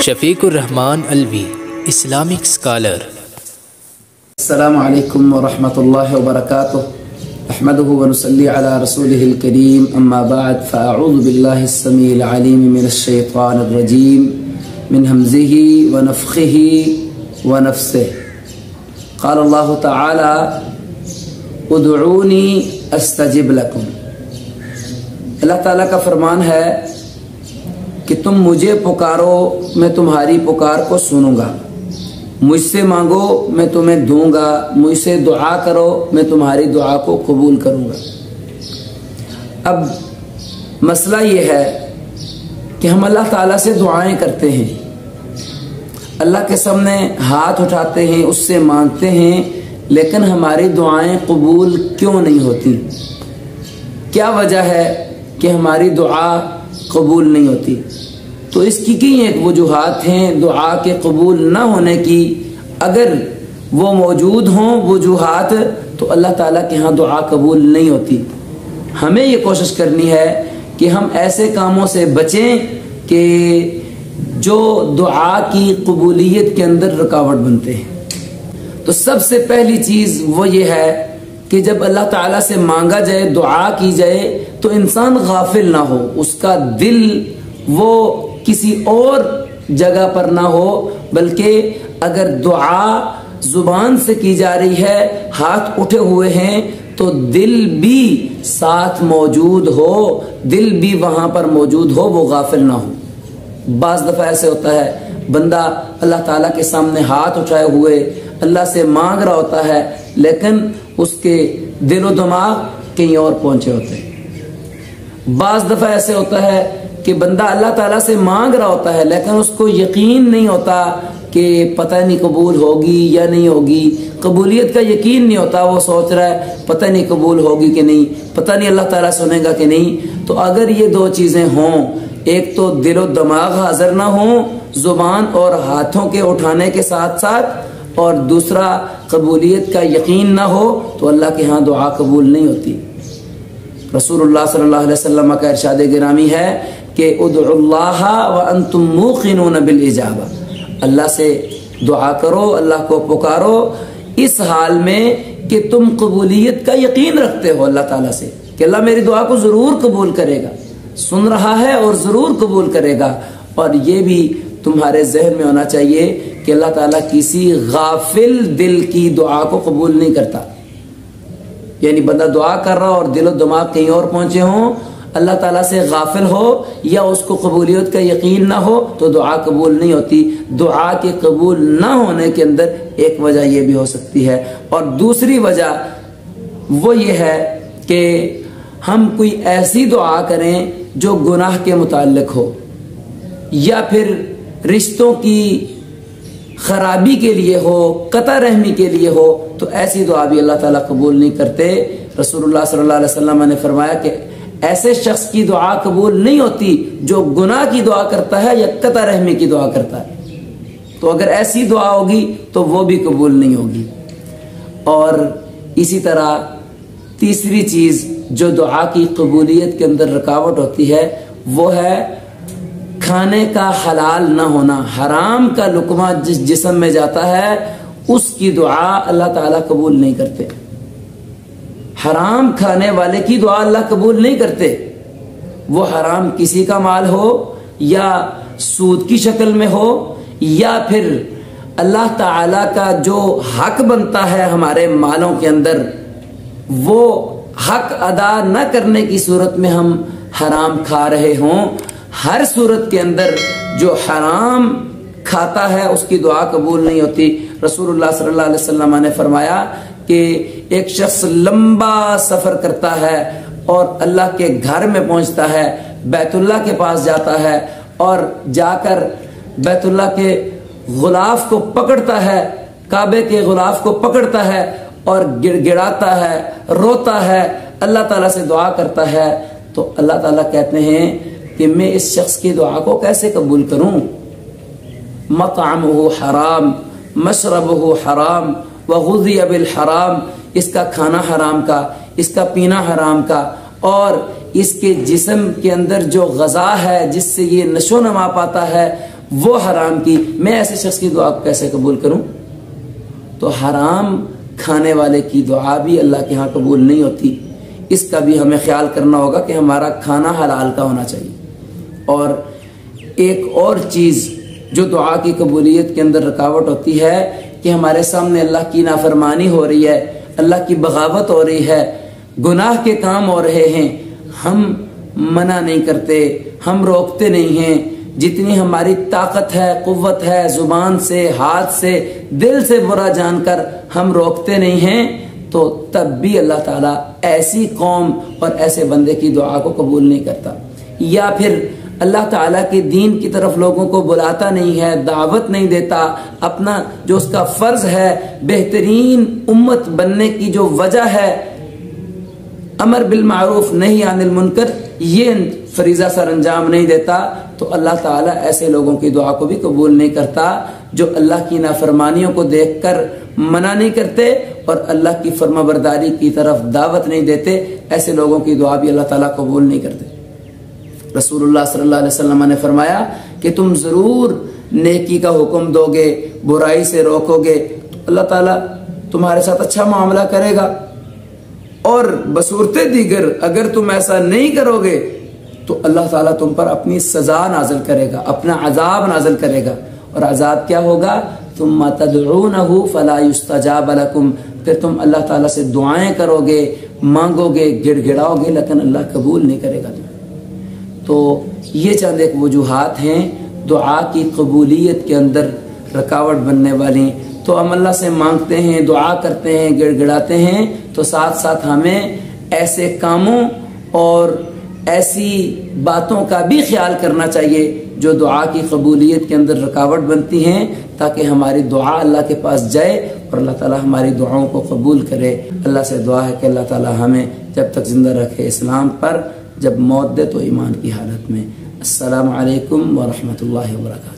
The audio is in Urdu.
شفیق الرحمان الوی، اسلامک اسکالر۔ السلام علیکم ورحمۃ اللہ وبرکاتہ۔ احمده ونصلی علی رسوله الکریم، اما بعد فاعوذ باللہ السمیع العلیم من الشیطان الرجیم من ہمزه ونفخه ونفسه۔ قال اللہ تعالی ادعونی استجب لکم۔ اللہ تعالیٰ کا فرمان ہے کہ تم مجھے پکارو، میں تمہاری پکار کو سنوں گا، مجھ سے مانگو میں تمہیں دوں گا، مجھ سے دعا کرو میں تمہاری دعا کو قبول کروں گا۔ اب مسئلہ یہ ہے کہ ہم اللہ تعالیٰ سے دعائیں کرتے ہیں، اللہ کے سامنے ہاتھ اٹھاتے ہیں، اس سے مانگتے ہیں، لیکن ہماری دعائیں قبول کیوں نہیں ہوتی؟ کیا وجہ ہے کہ ہماری دعا قبول نہیں ہوتی؟ تو اس کی کئی ایک وجوہات ہیں دعا کے قبول نہ ہونے کی۔ اگر وہ موجود ہوں وجوہات تو اللہ تعالیٰ کے ہاں دعا قبول نہیں ہوتی۔ ہمیں یہ کوشش کرنی ہے کہ ہم ایسے کاموں سے بچیں کہ جو دعا کی قبولیت کے اندر رکاوٹ بنتے ہیں۔ تو سب سے پہلی چیز وہ یہ ہے کہ جب اللہ تعالیٰ سے مانگا جائے، دعا کی جائے، تو انسان غافل نہ ہو، اس کا دل وہ کسی اور جگہ پر نہ ہو، بلکہ اگر دعا زبان سے کی جا رہی ہے، ہاتھ اٹھے ہوئے ہیں، تو دل بھی ساتھ موجود ہو، دل بھی وہاں پر موجود ہو، وہ غافل نہ ہو۔ بعض دفعہ ایسے ہوتا ہے بندہ اللہ تعالیٰ کے سامنے ہاتھ اٹھائے ہوئے اللہ سے مانگ رہا ہوتا ہے، لیکن اس کے دل و دماغ کہیں اور پہنچے ہوتے ہیں۔ بعض دفعہ ایسے ہوتا ہے کہ بندہ اللہ تعالیٰ سے مانگ رہا ہوتا ہے، لیکن اس کو یقین نہیں ہوتا کہ پتہ نہیں قبول ہوگی یا نہیں ہوگی، قبولیت کا یقین نہیں ہوتا، وہ سوچ رہا ہے پتہ نہیں قبول ہوگی کہ نہیں، پتہ نہیں اللہ تعالیٰ سنے گا کہ نہیں۔ تو اگر یہ دو چیزیں ہوں، ایک تو دل و دماغ حاضر نہ ہوں زبان اور ہاتھوں کے اٹھانے کے ساتھ ساتھ، اور دوسرا قبولیت کا یقین نہ ہو، تو اللہ کے ہاں دعا قبول نہیں ہوتی۔ رسول اللہ صلی اللہ علیہ وسلم کا ارشاد گرامی ہے کہ ادعوا اللہ وانتم موقنون بالاجابہ، اللہ سے دعا کرو، اللہ کو پکارو اس حال میں کہ تم قبولیت کا یقین رکھتے ہو اللہ تعالیٰ سے، کہ اللہ میری دعا کو ضرور قبول کرے گا، سن رہا ہے اور ضرور قبول کرے گا۔ اور یہ بھی تمہارے ذہن میں ہونا چاہیے کہ اللہ تعالیٰ کسی غافل دل کی دعا کو قبول نہیں کرتا۔ یعنی بندہ دعا کر رہا اور دل و دماغ کہیں اور پہنچے ہوں، اللہ تعالیٰ سے غافل ہو یا اس کو قبولیت کا یقین نہ ہو، تو دعا قبول نہیں ہوتی۔ دعا کے قبول نہ ہونے کے اندر ایک وجہ یہ بھی ہو سکتی ہے، اور دوسری وجہ وہ یہ ہے کہ ہم کوئی ایسی دعا کریں جو گناہ کے متعلق ہو، یا پھر رشتوں کی خرابی کے لیے ہو، قطع رحمی کے لیے ہو، تو ایسی دعا بھی اللہ تعالیٰ قبول نہیں کرتے۔ رسول اللہ صلی اللہ علیہ وسلم نے فرمایا کہ ایسے شخص کی دعا قبول نہیں ہوتی جو گناہ کی دعا کرتا ہے یا قطع رحمی کی دعا کرتا ہے۔ تو اگر ایسی دعا ہوگی تو وہ بھی قبول نہیں ہوگی۔ اور اسی طرح تیسری چیز جو دعا کی قبولیت کے اندر رکاوٹ ہوتی ہے وہ ہے کھانے کا حلال نہ ہونا۔ حرام کا لقمہ جس جسم میں جاتا ہے اس کی دعا اللہ تعالیٰ قبول نہیں کرتے۔ حرام کھانے والے کی دعا اللہ قبول نہیں کرتے، وہ حرام کسی کا مال ہو یا سود کی شکل میں ہو، یا پھر اللہ تعالیٰ کا جو حق بنتا ہے ہمارے مالوں کے اندر، وہ حق ادا نہ کرنے کی صورت میں ہم حرام کھا رہے ہوں۔ ہر صورت کے اندر جو حرام کھاتا ہے اس کی دعا قبول نہیں ہوتی۔ رسول اللہ صلی اللہ علیہ وسلم نے فرمایا کہ ایک شخص لمبا سفر کرتا ہے اور اللہ کے گھر میں پہنچتا ہے، بیت اللہ کے پاس جاتا ہے، اور جا کر بیت اللہ کے غلاف کو پکڑتا ہے، کعبے کے غلاف کو پکڑتا ہے اور گڑ گڑاتا ہے، روتا ہے، اللہ تعالیٰ سے دعا کرتا ہے، تو اللہ تعالیٰ کہتے ہیں کہ میں اس شخص کی دعا کو کیسے قبول کروں؟ مطعمہ حرام، مشربہ حرام، وغذی بالحرام، اس کا کھانا حرام کا، اس کا پینا حرام کا، اور اس کے جسم کے اندر جو غذا ہے جس سے یہ نشو و نما پاتا ہے وہ حرام کی، میں ایسے شخص کی دعا کیسے قبول کروں؟ تو حرام کھانے والے کی دعا بھی اللہ کے ہاں قبول نہیں ہوتی. اس کا بھی ہمیں خیال کرنا ہوگا کہ ہمارا کھانا حلال کا ہونا چاہیے. اور ایک اور چیز جو دعا کی قبولیت کے اندر رکاوٹ ہوتی ہے کہ ہمارے سامنے اللہ کی نافرمانی ہو رہی ہے، اللہ کی بغاوت ہو رہی ہے، گناہ کے کام ہو رہے ہیں، ہم منع نہیں کرتے، ہم روکتے نہیں ہیں. جتنی ہماری طاقت ہے، قوت ہے، زبان سے، ہاتھ سے، دل سے برا جان کر ہم روکتے نہیں ہیں، تو تب بھی اللہ تعالیٰ ایسی قوم اور ایسے بندے کی دعا کو قبول نہیں کرتا. یا پھر اللہ تعالیٰ کے دین کی طرف لوگوں کو بلاتا نہیں ہے، دعوت نہیں دیتا، اپنا جو اس کا فرض ہے، بہترین امت بننے کی جو وجہ ہے امر بالمعروف نہی عن المنکر، یہ فریضہ سر انجام نہیں دیتا، تو اللہ تعالیٰ ایسے لوگوں کی دعا کو بھی قبول نہیں کرتا جو اللہ کی نافرمانیوں کو دیکھ کر منع نہیں کرتے اور اللہ کی فرما برداری کی طرف دعوت نہیں دیتے. ایسے لوگوں کی دعا بھی اللہ تعالیٰ قبول نہیں کرتے. رسول اللہ صلی اللہ علیہ وسلم نے فرمایا کہ تم ضرور نیکی کا حکم دو گے، برائی سے روکو گے تو اللہ تعالیٰ تمہارے ساتھ اچھا معاملہ کرے گا، اور بصورت دیگر اگر تم ایسا نہیں کرو گے تو اللہ تعالیٰ تم پر اپنی سزا نازل کرے گا، اپنا عذاب نازل کرے گا. اور عذاب کیا ہوگا؟ ثم تدعونہ فلا یستجاب لکم، پھر تم اللہ تعالیٰ سے دعائیں کرو گے، مانگو گے، گڑ گڑاؤ گے، لیکن اللہ قبول نہیں کرے گا. تو یہ چند ایک وجوہات ہیں دعا کی قبولیت کے اندر رکاوٹ بننے والی. تو ہم اللہ سے مانگتے ہیں، دعا کرتے ہیں، گڑ گڑاتے ہیں، تو ساتھ ساتھ ہمیں ایسے کاموں اور ایسی باتوں کا بھی خیال کرنا چاہیے جو دعا کی قبولیت کے اندر رکاوٹ بنتی ہیں، تاکہ ہماری دعا اللہ کے پاس جائے اور اللہ تعالی ہماری دعاؤں کو قبول کرے. اللہ سے دعا ہے کہ اللہ تعالی ہمیں جب تک زندہ رکھے اسلام پر، جب موت دے تو ایمان کی حالت میں. السلام علیکم ورحمۃ اللہ وبرکاتہ.